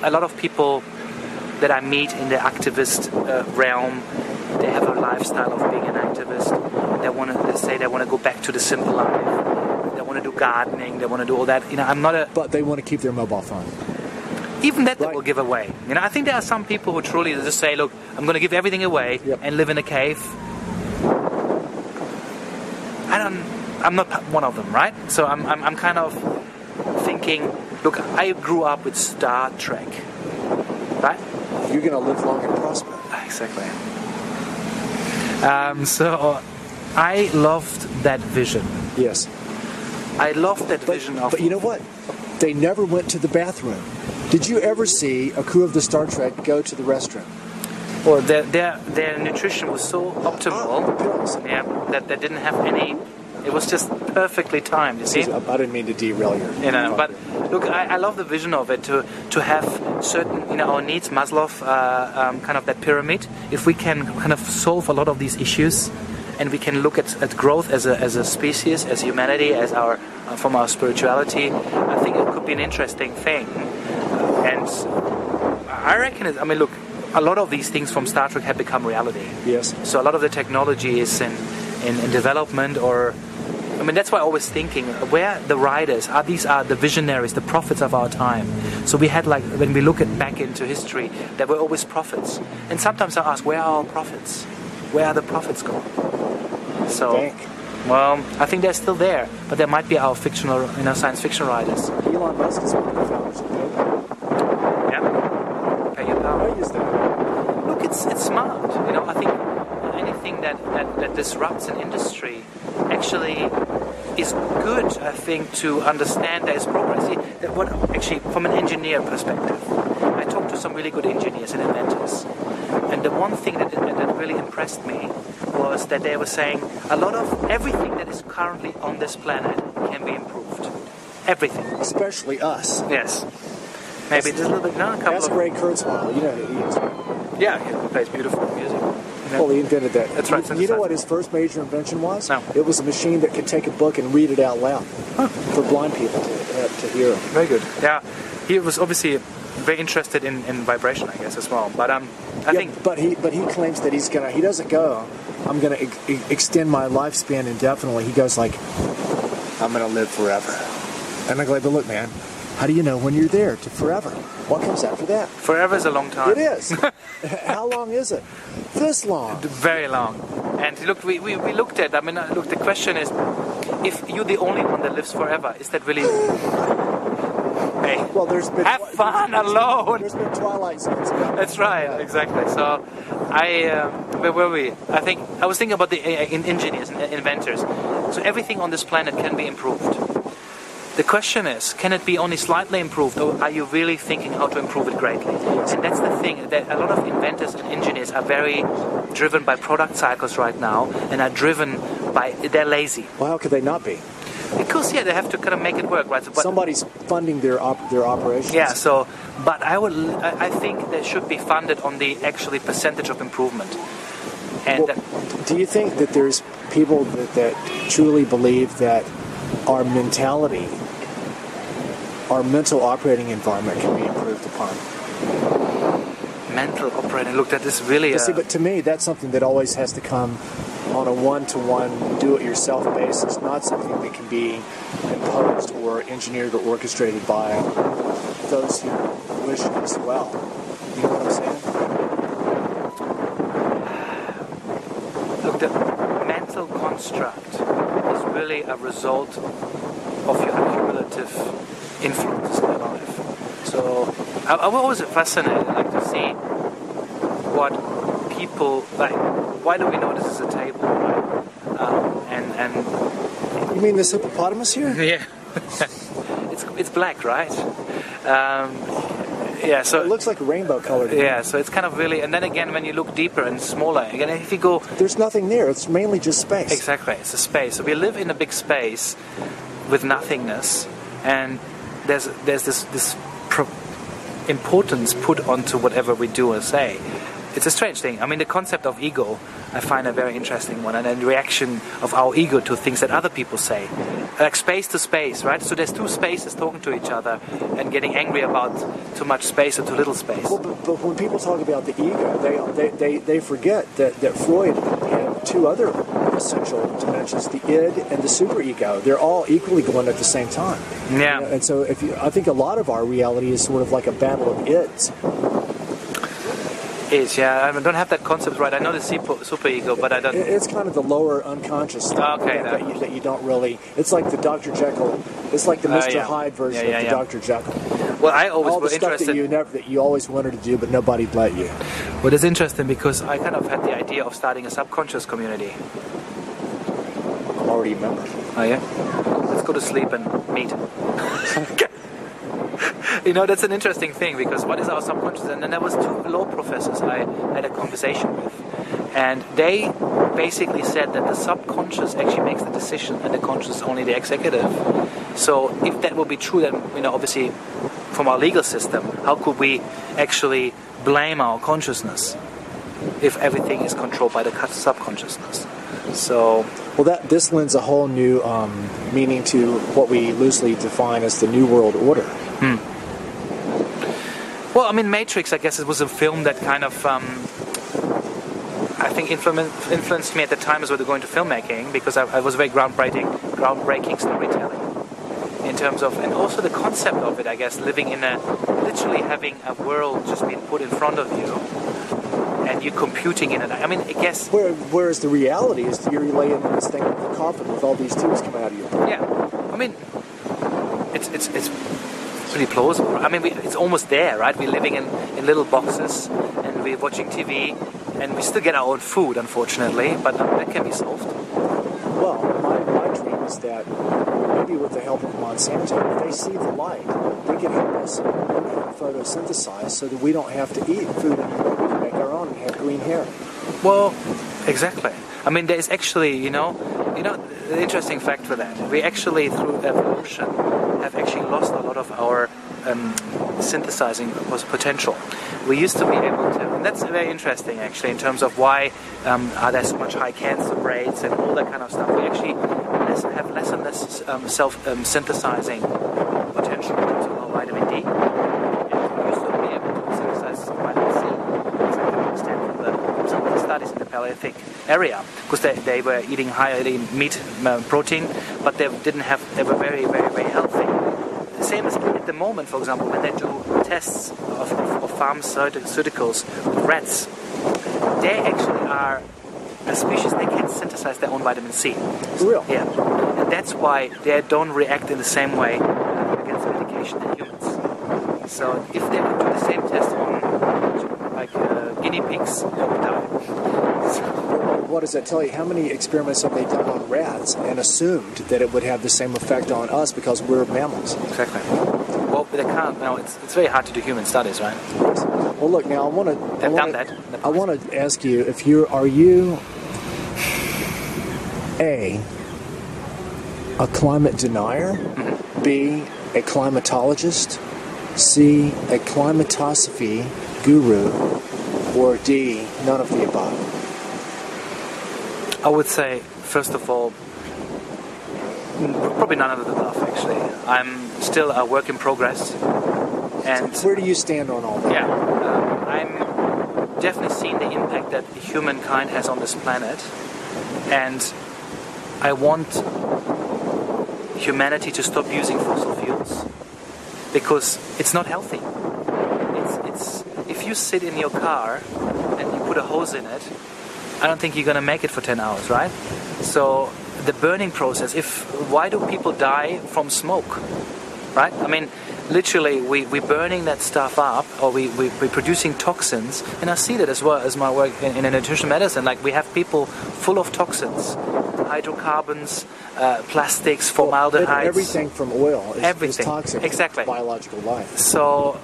a lot of people that I meet in the activist realm. They have a lifestyle of being an activist. They say they want to go back to the simple life. They want to do gardening. They want to do all that. I'm not a. But they want to keep their mobile phone. Even that they will give away. I think there are some people who truly just say, look, I'm going to give everything away and live in a cave. I'm not one of them, right? So I'm kind of thinking, look, I grew up with Star Trek, right? You're going to live long and prosper. Exactly. So I loved that vision. Yes. I loved that vision of... But you know what? They never went to the bathroom. Did you ever see a crew of the Star Trek go to the restroom? Well, their nutrition was so optimal, that they didn't have any. It was just perfectly timed. You see? I didn't mean to derail you. But look, I love the vision of it to have certain our needs, Maslow, kind of that pyramid. If we can kind of solve a lot of these issues, and we can look at growth as a species, as humanity, from our spirituality, I think it could be an interesting thing. And I reckon look, a lot of these things from Star Trek have become reality. Yes. So a lot of the technology is in development, or I mean, that's why I always thinking, where the writers are, these are the visionaries, the prophets of our time. So we had, like, when we look back into history, there were always prophets. And sometimes I ask, where are our prophets? Where are the prophets gone? So, well, I think they're still there, but there might be our fictional, science fiction writers. Elon Musk is one of the founders of PayPal. Yeah. PayPal. I use that. Look, it's smart. I think anything that disrupts an industry actually is good, I think, to understand there is progress. See, actually, from an engineer perspective, I talked to some really good engineers and inventors. And the one thing that really impressed me was that they were saying a lot of everything that is currently on this planet can be improved. Everything. Especially us. Yes. Maybe just a little bit, That's Ray Kurzweil. You know who he is, right? Yeah, he plays beautiful music. Well, he invented that. That's right. You know what his first major invention was? No. It was a machine that could take a book and read it out loud for blind people to hear. Very good. Yeah, he was obviously very interested in vibration, I guess, as well. But I think. But he claims that he doesn't go, I'm gonna extend my lifespan indefinitely. He goes like, I'm gonna live forever. And I go, but look, man, how do you know when you're there to forever? What comes after that? Forever is a long time. It is. How long is it? This long. Very long. And look, we looked at. Look, the question is, if you're the only one that lives forever, is that really? Hey, well, there's been have fun alone. There's been Twilight Zones. That's right, exactly. So, where were we? I was thinking about the engineers and inventors. So everything on this planet can be improved. The question is, can it be only slightly improved, or are you really thinking how to improve it greatly? And that's the thing, that a lot of inventors and engineers are very driven by product cycles right now, and are driven by, they're lazy. Well, how could they not be? Because, they have to kind of make it work, right? So, somebody's funding their operations. Yeah, so, but I think they should be funded on the actually percentage of improvement. And do you think that there's people that truly believe that our mentality, our mental operating environment can be improved upon? Mental operating, look, that is really... See, but to me, that's something that always has to come on a one-to-one, do-it-yourself basis, not something that can be imposed or engineered or orchestrated by those who wish as well. You know what I'm saying? Look, the mental construct is really a result of your accumulative influences in your life. So I'm always fascinated, to see what people like. Why do we know this is a table, right? And you mean this hippopotamus here? Yeah, it's black, right? Yeah, so it looks like rainbow colored. Yeah, so it's kind of really, and then again, when you look deeper and smaller, again, if you go, there's nothing there. It's mainly just space. Exactly, it's a space. So we live in a big space with nothingness, and there's this importance put onto whatever we do or say. It's a strange thing. I mean, the concept of ego, I find a very interesting one, and then the reaction of our ego to things that other people say, like space to space, right? So there's two spaces talking to each other and getting angry about too much space or too little space. Well, but when people talk about the ego, they forget that Freud had two other essential dimensions: the id and the superego. They're all equally going at the same time. Yeah. And so, I think a lot of our reality is sort of like a battle of ids. Yeah, I don't have that concept right. I know the superego, but I don't. It's kind of the lower unconscious stuff that you don't really. It's like the Dr. Jekyll. It's like the Mr. Hyde version of the Dr. Jekyll. Well, I always all the was stuff interested that you always wanted to do, but nobody let you. Well, it's interesting because I kind of had the idea of starting a subconscious community. I'm already a member. Oh yeah. Let's go to sleep and meet. That's an interesting thing, because what is our subconscious? And then there was two law professors I had a conversation with, and they basically said that the subconscious actually makes the decision and the conscious is only the executive. So if that would be true, then obviously from our legal system, how could we actually blame our consciousness if everything is controlled by the subconsciousness? So this lends a whole new meaning to what we loosely define as the New World Order. Well, I mean, Matrix, I guess it was a film that kind of, I think influenced me at the time as we were going to filmmaking, because I was very groundbreaking storytelling in terms of, and also the concept of it, I guess, living in literally having a world just being put in front of you and you computing in it. I mean, I guess... Whereas the reality is you're laying in this thing in the coffin with all these tubes coming out of your brain. Yeah, I mean, it's pretty plausible. I mean, it's almost there, right? We're living in little boxes and we're watching TV and we still get our own food, unfortunately, but that can be solved. Well, my dream is that maybe with the help of Monsanto, if they see the light, they can help us photosynthesize so that we don't have to eat food anymore. We can make our own and have green hair. Well, exactly. I mean, there is actually, you know, the interesting fact for that, we actually, through evolution, have actually lost a lot of our synthesizing potential. We used to be able to, and that's very interesting actually, in terms of why are there so much high cancer rates and all that kind of stuff. We actually have less and less self-synthesizing potential in terms of our vitamin D. And we used to be able to synthesize vitamin C to a certain extent from some of the studies in the Paleolithic area, because they were eating highly meat protein, but they were very, very, very healthy. The same as at the moment, for example, when they do tests of pharmaceuticals with rats, they actually are a species that can synthesize their own vitamin C. For real? Yeah. And that's why they don't react in the same way against medication than humans. So if they would do the same test on guinea pigs, they would die. What does that tell you? How many experiments have they done on rats and assumed that it would have the same effect on us because we're mammals? Exactly. Well, they can't. No, it's very hard to do human studies, right? Yes. Well, look, now They've done that. I want to ask you if are you A climate denier, Mm-hmm. B, a climatologist, C, a climatosophy guru, or D, none of the above? I would say, first of all, probably none of the above, actually. I'm still a work in progress. And so where do you stand on all that? Yeah. I'm definitely seeing the impact that humankind has on this planet. And I want humanity to stop using fossil fuels, because it's not healthy. It's if you sit in your car and you put a hose in it, I don't think you're going to make it for 10 hours, right? So the burning process, why do people die from smoke, right? I mean, literally, we're burning that stuff up, or we're producing toxins, and I see that as well as my work in nutrition medicine. Like, we have people full of toxins, hydrocarbons, plastics, formaldehydes. Everything from oil is toxic exactly. to biological life. So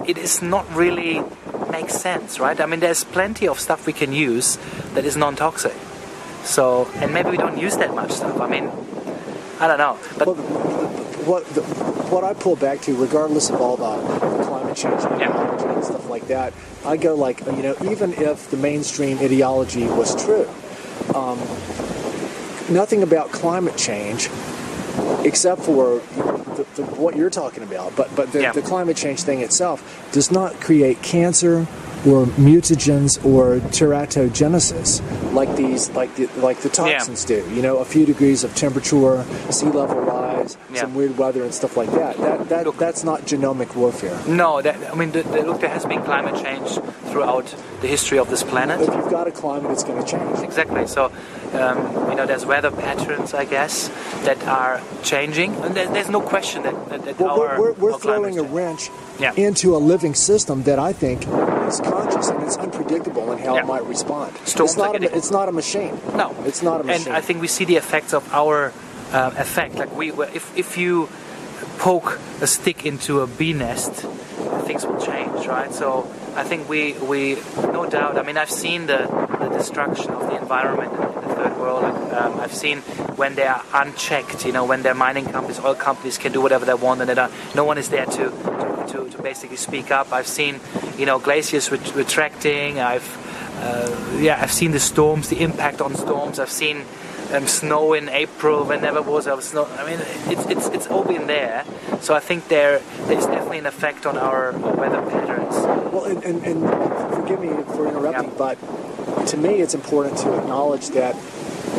it is not really makes sense, right? I mean, there's plenty of stuff we can use that is non-toxic. So, and maybe we don't use that much stuff. I mean, I don't know. But what I pull back to, regardless of all the climate change ideology and stuff like that, I go like, even if the mainstream ideology was true, nothing about climate change, except for what you're talking about, but the climate change thing itself does not create cancer or mutagens or teratogenesis like the toxins do. A few degrees of temperature, sea level rise, some weird weather and stuff like that. That's not genomic warfare. No, there has been climate change throughout the history of this planet. If you've got a climate, it's going to change. Exactly. So, there's weather patterns, I guess, that are changing, and there's no question that we're throwing a wrench into a living system that I think is conscious and it's unpredictable in how it might respond. It's not a machine. No, it's not a machine. And I think we see the effects of our effect. Like if you poke a stick into a bee nest, things will change, right? So I think we no doubt. I mean, I've seen the destruction of the environment in the third world. I've seen when they are unchecked, when their mining companies, oil companies can do whatever they want, and no one is there to basically speak up. I've seen, glaciers retracting. I've seen the storms, the impact on storms. I've seen snow in April when never was snow. I mean, it's all been there. So I think there's definitely an effect on our weather patterns. Well, and forgive me for interrupting, but to me it's important to acknowledge that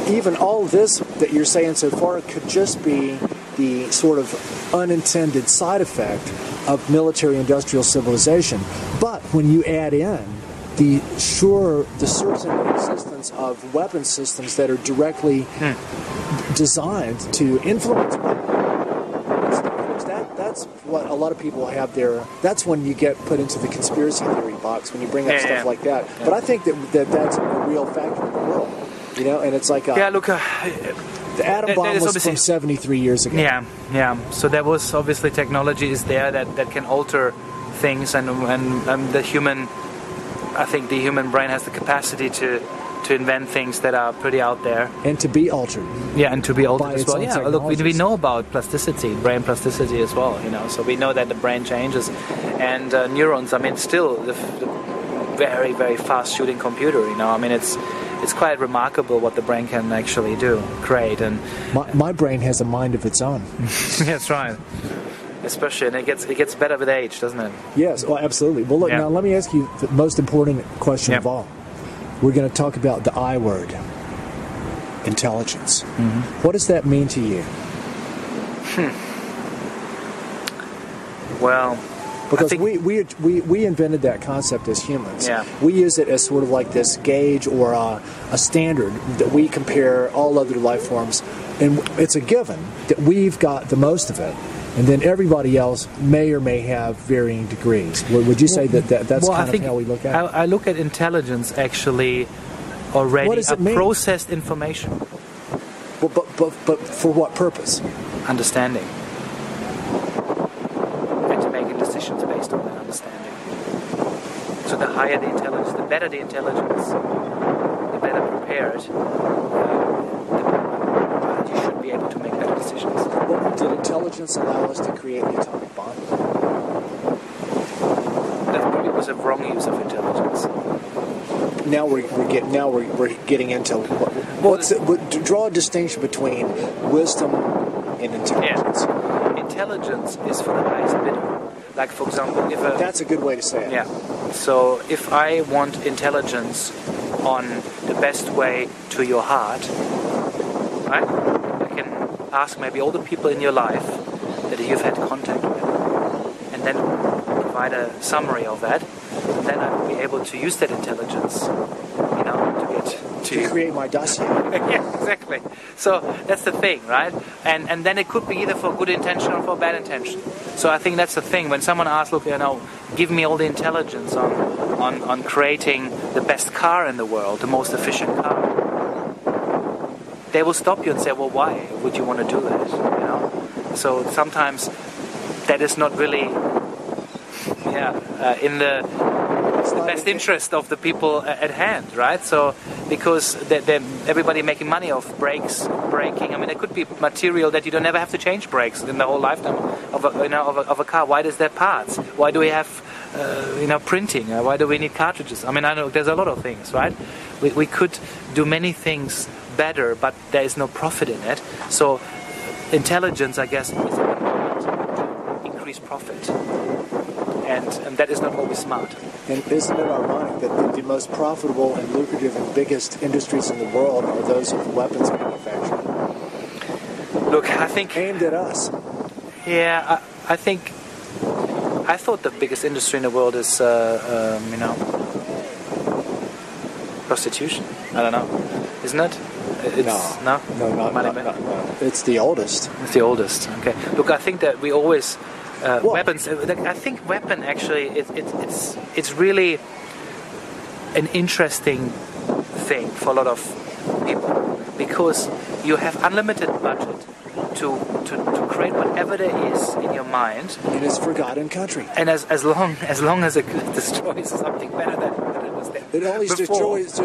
even all this that you're saying so far could just be the sort of unintended side effect of military-industrial civilization. But when you add in the certain existence of weapon systems that are directly designed to influence people, that's what a lot of people have there. That's when you get put into the conspiracy theory box, when you bring up stuff like that. Yeah. But I think that's a real factor in the world. You know, and it's like look, the atom bomb was from 73 years ago. Yeah. So there was obviously technology is there that can alter things, and the human, I think the human brain has the capacity to invent things that are pretty out there and to be altered. Yeah, and to be altered as well. Yeah, look, we know about plasticity, brain plasticity as well. You know, so we know that the brain changes, and neurons. I mean, still the very, very fast shooting computer. You know, I mean, it's quite remarkable what the brain can actually create. And my brain has a mind of its own. That's right. Especially, and it gets better with age, doesn't it? Yes, well, absolutely. Well, look, now let me ask you the most important question of all. We're going to talk about the I word, intelligence. Mm-hmm. What does that mean to you? Well, because we invented that concept as humans. Yeah. We use it as sort of like this gauge or a standard that we compare all other life forms, and it's a given that we've got the most of it. And then everybody else may or may have varying degrees. Would you say that's kind of how we look at it? I look at intelligence actually already what does it mean? Processed information. Well, but for what purpose? Understanding. And to making decisions based on that understanding. So the higher the intelligence, the better the intelligence, the better prepared, you should be able to make better decisions. Well, did intelligence allow us to create the atomic bomb? That probably was a wrong use of intelligence. Now we're getting into draw a distinction between wisdom and intelligence. Yeah. Intelligence is for the highest bidder. Like, for example, that's a good way to say it. Yeah. So if I want intelligence on the best way to your heart, right? I can ask maybe all the people in your life that you've had contact with, and then provide a summary of that, and then I will be able to use that intelligence, to create my dossier. Yeah, exactly. So that's the thing, right? And then it could be either for good intention or for bad intention. So I think that's the thing. When someone asks, look, give me all the intelligence on creating the best car in the world, the most efficient car, they will stop you and say, well, why would you want to do that? So sometimes that is not really in the best interest of the people at hand, right? So because everybody making money off braking. I mean, it could be material that you don't ever have to change brakes in the whole lifetime of a car. Why does there parts? Why do we have printing? Why do we need cartridges? I mean, I know there's a lot of things, right? We could do many things better, but there is no profit in it. So intelligence, I guess, is to increase profit, and that is not always smart. And isn't it ironic that the most profitable and lucrative and biggest industries in the world are those of weapons manufacturing? Look, I think aimed at us. Yeah, I thought the biggest industry in the world is prostitution. I don't know. Isn't it? No, not. It's the oldest. It's the oldest. Okay. Look, I think that we always weapons. I think weapon actually it's really an interesting thing for a lot of people, because you have unlimited budget to create whatever there is in your mind in this forgotten country. And as long as it destroys something better than it was there. It only destroys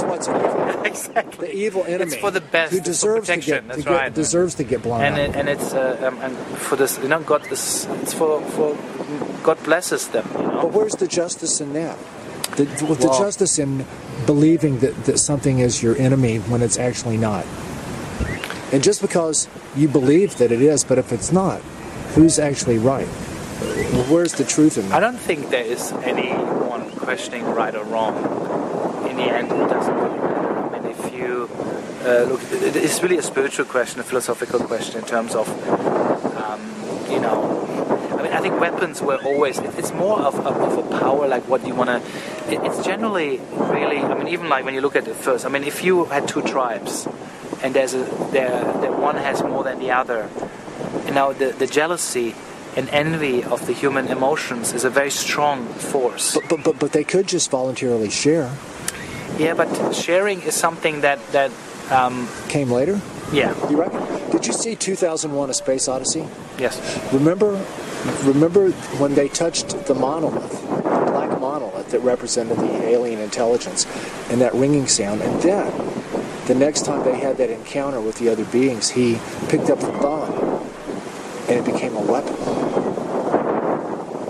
what's evil. Exactly. The evil enemy. It's for the best. Who deserves to get deserves to get blown out. And it's and for this, God. It's for God blesses them. But where's the justice in that? The justice in believing that something is your enemy when it's actually not. And just because you believe that it is, but if it's not, who's actually right? Where's the truth in that? I don't think there is anyone questioning right or wrong. In the end, it doesn't really matter. I mean, if you look, it's really a spiritual question, a philosophical question in terms of, you know, I mean, I think weapons were always, it's more of a power, like what you want to, it's generally really, I mean, even like when you look at it first, I mean, if you had two tribes, and there one has more than the other, you know, the jealousy and envy of the human emotions is a very strong force. But they could just voluntarily share. Yeah, but sharing is something that came later? Yeah. You reckon? Did you see 2001: A Space Odyssey? Yes. Remember when they touched the monolith, the black monolith that represented the alien intelligence, and that ringing sound, and then the next time they had that encounter with the other beings, he picked up the bomb, and it became a weapon.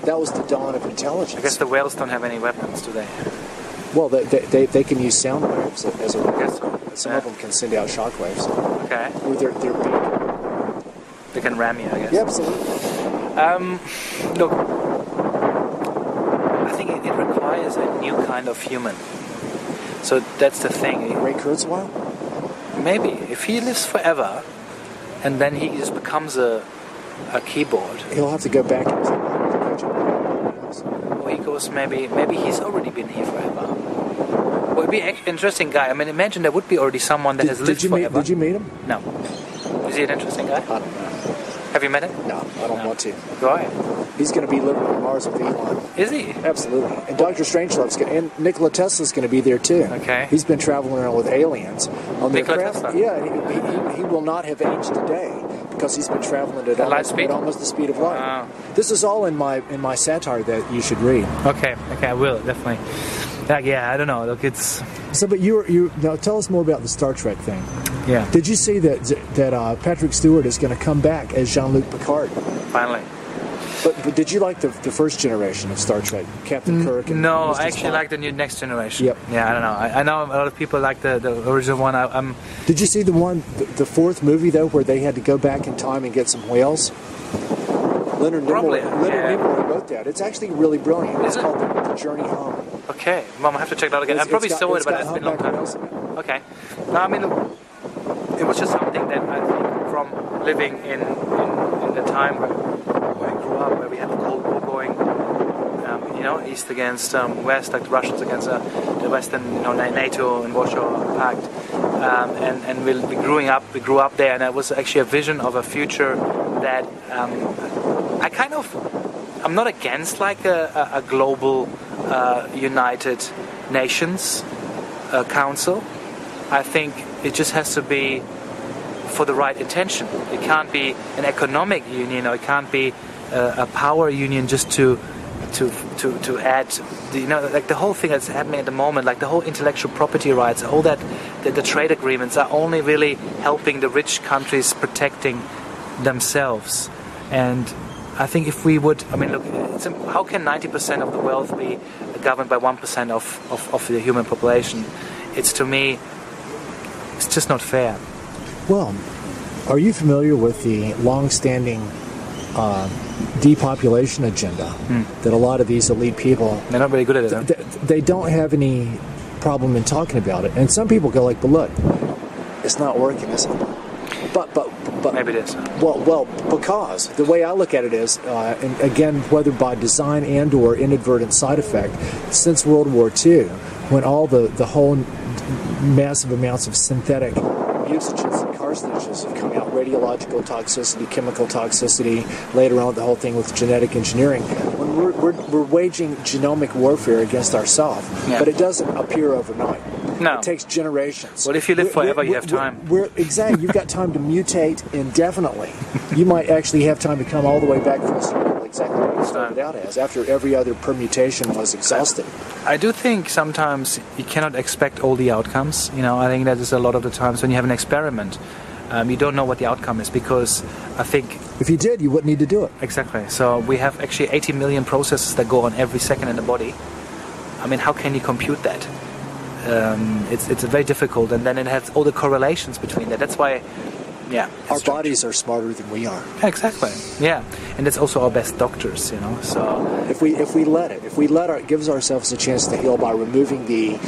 That was the dawn of intelligence. I guess the whales don't have any weapons, do they? Well, they can use sound waves as a weapon. I guess so. Some of them can send out shock waves. Okay. With their beak. They can ram you, I guess. Yeah, absolutely. Look, I think it requires a new kind of human. So that's the thing. Ray Kurzweil? Maybe. If he lives forever, and then he just becomes a keyboard. He'll have to go back into the Or he goes, maybe he's already been here forever. Well, it'd be an interesting guy. I mean, imagine there would be already someone that has lived forever. Did you meet him? No. Is he an interesting guy? I don't know. Have you met him? No, I don't want to. Why? He's going to be living on Mars with Elon. Is he? Absolutely. And Dr. Strangelove's going to, and Nikola Tesla's going to be there too. Okay. He's been traveling around with aliens on their Nikola craft. Tesla? Yeah, he will not have aged today because he's been traveling at almost the speed of light. Wow. This is all in my satire that you should read. Okay, I will definitely. Yeah, I don't know. Look, it's so. But you now tell us more about the Star Trek thing. Yeah. Did you see that Patrick Stewart is going to come back as Jean-Luc Picard? Finally. But did you like the first generation of Star Trek, Captain Kirk? And no, Mr. I actually Spock? like the next generation. Yep. Yeah, I don't know. I know a lot of people like the original one. Did you see the fourth movie though, where they had to go back in time and get some whales? Leonard Nimoy wrote that. It's actually really brilliant. It's called the Journey Home. Okay, Mom, I have to check it out again. I probably saw it, but it's been a long time. Okay. No, I mean, it was just something that I think from living in the time where I grew up, where we had the Cold War going, East against West, like the Russians against the Western, NATO and Warsaw Pact, and we grew up there, and it was actually a vision of a future that I'm not against like a global United Nations Council. I think it just has to be for the right intention. It can't be an economic union, or it can't be a power union just to add, like the whole thing that's happening at the moment, like the whole intellectual property rights, all that, the trade agreements are only really helping the rich countries protecting themselves. And I think if we would, I mean, look, how can 90% of the wealth be governed by 1% of the human population? To me, it's just not fair. Well, are you familiar with the long-standing depopulation agenda that a lot of these elite people... They're not very good at it. They don't have any problem in talking about it. And some people go like, but look, it's not working, is it? But maybe it is. Well, because the way I look at it is, and again, whether by design and or inadvertent side effect, since World War II, when all the whole massive amounts of synthetic usages and carcinogens have come out, radiological toxicity, chemical toxicity, later on the whole thing with genetic engineering, when we're waging genomic warfare against ourselves, but it doesn't appear overnight. No. It takes generations. Well, if you live forever, you have time. Exactly. You've got time to mutate indefinitely. You might actually have time to come all the way back from exactly what you started out as, after every other permutation was exhausted. I do think sometimes you cannot expect all the outcomes. I think that is a lot of the times when you have an experiment, you don't know what the outcome is, because I think... If you did, you wouldn't need to do it. Exactly. So we have actually 80 million processes that go on every second in the body. I mean, how can you compute that? It's very difficult, and then it has all the correlations between that. That's why Yeah, our bodies are smarter than we are. Exactly. Yeah, and it's also our best doctors, you know. So if we let it gives ourselves a chance to heal by removing the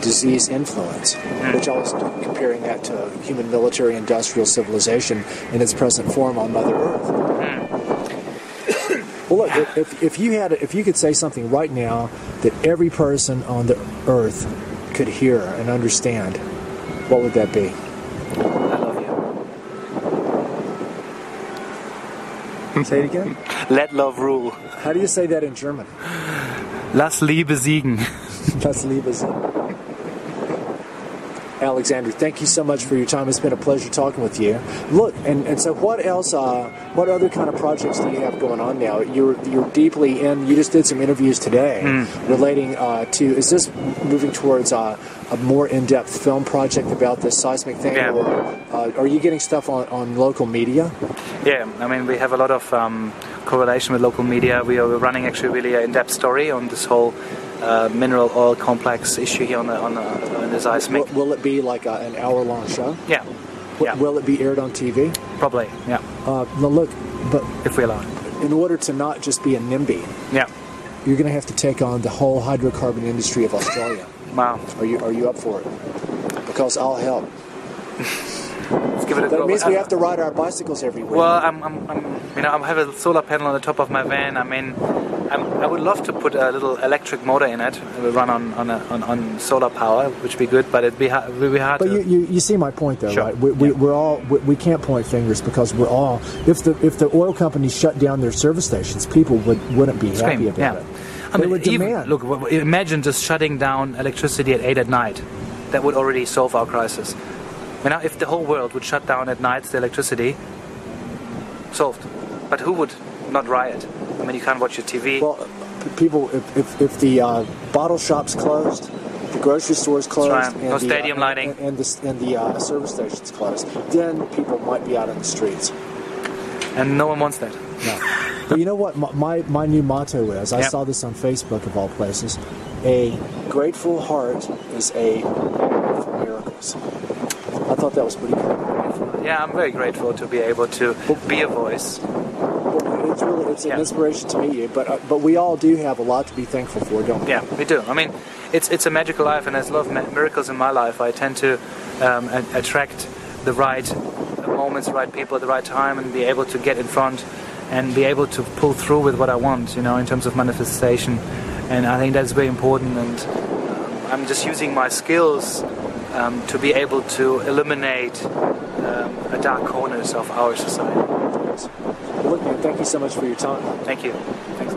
disease influence, which I was comparing that to human military industrial civilization in its present form on Mother Earth. Well, look, if you could say something right now that every person on the Earth could hear and understand, what would that be? I love you. Say it again. Let love rule. How do you say that in German? Lass Liebe siegen. Lass Liebe siegen. Alexander, thank you so much for your time. It's been a pleasure talking with you. Look, and so what else, what other kind of projects do you have going on now? You're deeply in, you just did some interviews today relating to, is this moving towards a more in-depth film project about this seismic thing? Yeah. Or are you getting stuff on local media? Yeah, I mean, we have a lot of correlation with local media. We are running actually really an in-depth story on this whole mineral oil complex issue here on the seismic. Will it be like an hour-long show? Yeah. Will it be aired on TV? Probably, yeah. Now look, but if we allow it. In order to not just be a NIMBY, yeah, you're going to have to take on the whole hydrocarbon industry of Australia. Wow. Are you up for it? Because I'll help. Let's give it a go. That means we have to ride our bicycles everywhere. Well, I have a solar panel on the top of my van. I mean, I would love to put a little electric motor in it. It would run on solar power, which would be good, but it'd be hard. But you see my point, though, sure. Right? We can't point fingers because we're all. If the oil companies shut down their service stations, people wouldn't be happy about it. They would demand. Look, imagine just shutting down electricity at 8 at night. That would already solve our crisis. Now, if the whole world would shut down at night, the electricity solved. But who would not riot? I mean, you can't watch your TV. Well, people, if the bottle shops closed, the grocery stores closed, right. and no stadium lighting, and the service stations closed, then people might be out in the streets. And no one wants that. No. But you know what? My new motto is. I saw this on Facebook of all places. A grateful heart is a magnet for miracles. I thought that was pretty cool. Yeah, I'm very grateful to be able to be a voice. It's an inspiration to meet you, but we all do have a lot to be thankful for, don't we? Yeah, we do. I mean, it's a magical life, and there's a lot of miracles in my life. I tend to attract the right moments, the right people at the right time, and be able to get in front and be able to pull through with what I want, in terms of manifestation. And I think that's very important, and I'm just using my skills to be able to eliminate the dark corners of our society. Well, look, man, thank you so much for your time. Thank you. Thanks.